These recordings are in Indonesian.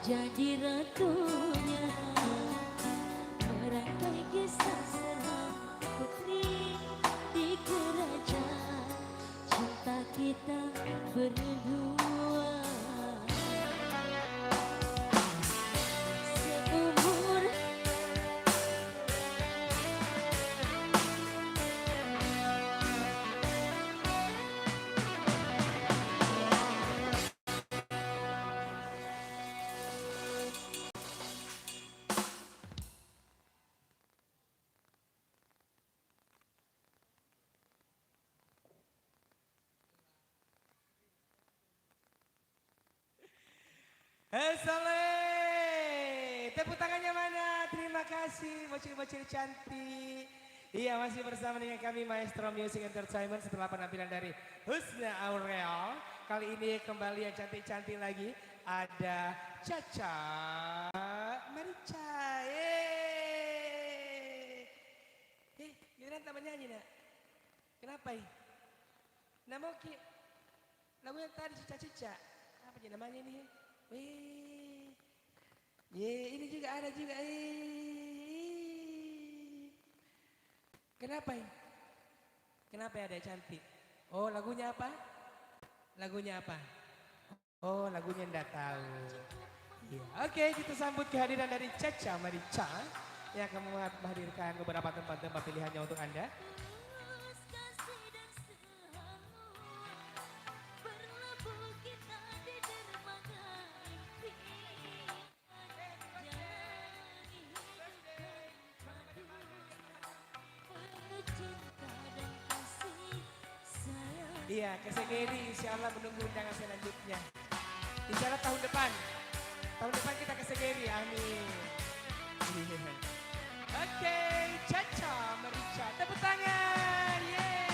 jadi ratunya, merangkai kisah seram putri di kerajaan cinta kita berdua. Seumur Saleh, tepuk tangannya mana? Terima kasih, bocil-bocil cantik. Iya, masih bersama dengan kami Maestro Music Entertainment setelah penampilan dari Husna Aurel. Kali ini kembali yang cantik-cantik lagi ada Caca Marica. Giliran tak menyanyi nak? Kenapa ini? Nama oke? Lagu yang tadi Cica-Cica. Apa je namanya ini? Wih, ini juga ada juga. Kenapa ini? Kenapa ada cantik? Oh, lagunya apa? Lagunya apa? Oh, lagunya ndak tahu. Ya, oke, kita sambut kehadiran dari Caca Marica yang akan menghadirkan beberapa tempat-tempat pilihannya untuk Anda. Iya, Kesegeri insya Allah menunggu undangan selanjutnya. Insya Allah tahun depan. Tahun depan kita Kesegeri, amin. Oke, Caca Marica, tepuk tangan, yeay.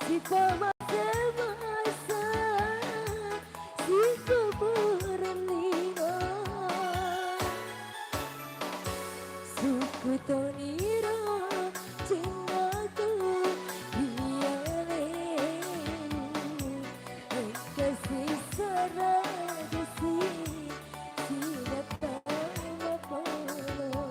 si pemasa-masa si kuburan lima suku toniro cintaku biarenu kasih saradesi sinatama polo.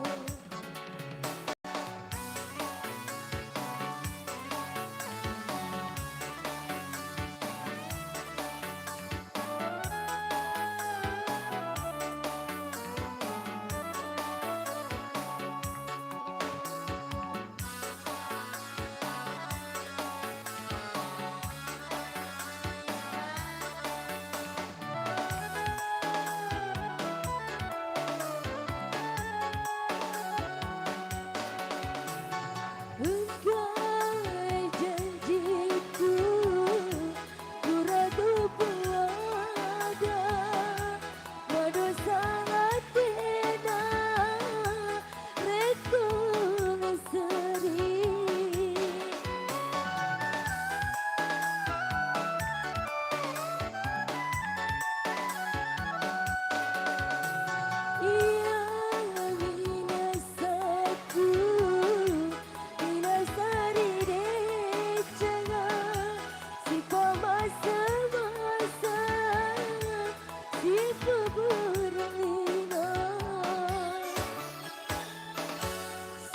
Engkau janjiku ku radu puada waduh sangat tenang reku seri ia minasaku Inasari decanga si pemasa-masa si kuburina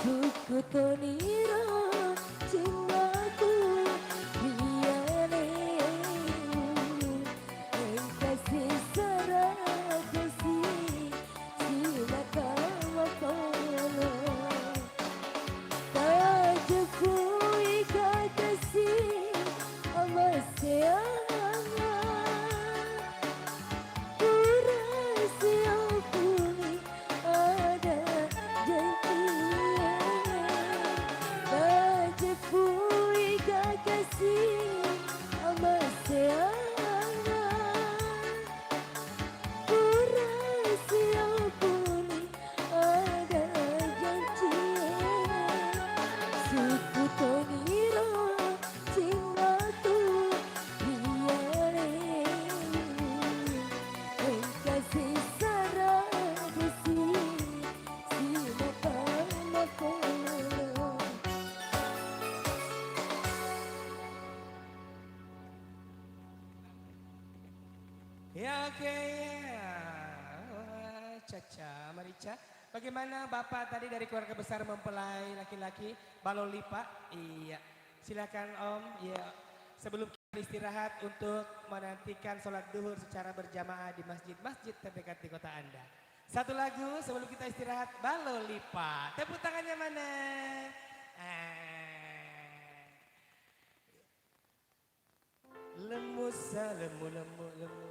suku tonira cintaku biarenu kasih saradesi sinakama polo. Tajukui katasi amaseanga Kurasi puni ada janji Tajukui katasi amaseanga Kurasi puni ada janji suku toniro cintaku biarenu kasih saradesi sinatama polo. Ya oke ya. Caca, Marica. Bagaimana Bapak tadi dari keluarga besar mempelai laki-laki Balolipa? Iya. Silakan Om. Iya. Sebelum kita istirahat untuk menantikan sholat duhur secara berjamaah di masjid-masjid terdekat di kota Anda. Satu lagu sebelum kita istirahat Balolipa. Tepuk tangannya mana? Lemu lemu lemu lemu.